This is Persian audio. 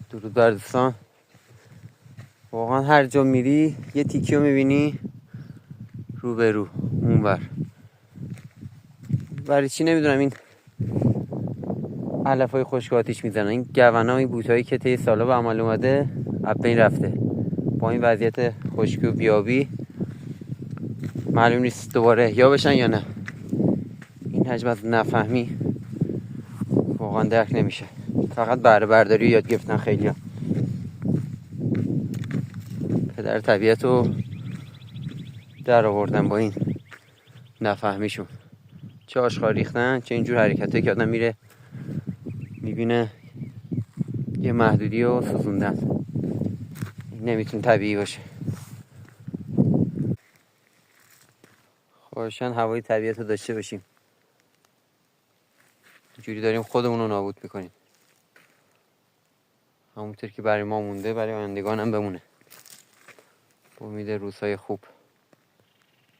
درود بر دوستان. واقعا هر جا میری یه تیکیو میبینی رو به رو اونور. برای چی نمیدونم این علفای خشک آتیش میزنن. این گونا، این بوتایی که طی سالا به عمل اومده از بین رفته. با این وضعیت خشکی و بیابی معلوم نیست دوباره احیا بشن یا نه. این حجم از نفهمی واقعا درک نمیشه. فقط بهره برداری یاد گرفتن خیلیا. پدر طبیعت رو در آوردن با این نفهمیشون. چه آشغال ریختن، چه اینجور حرکتایی که آدم میره میبینه یه محدودی رو سوزوندن. نمیتونه طبیعی باشه. خواهشاً هوای طبیعت رو داشته باشیم. اینجوری داریم خودمون رو نابود میکنیم. همونطور که برای ما مونده برای آیندگان هم بمونه. امید روزهای خوب.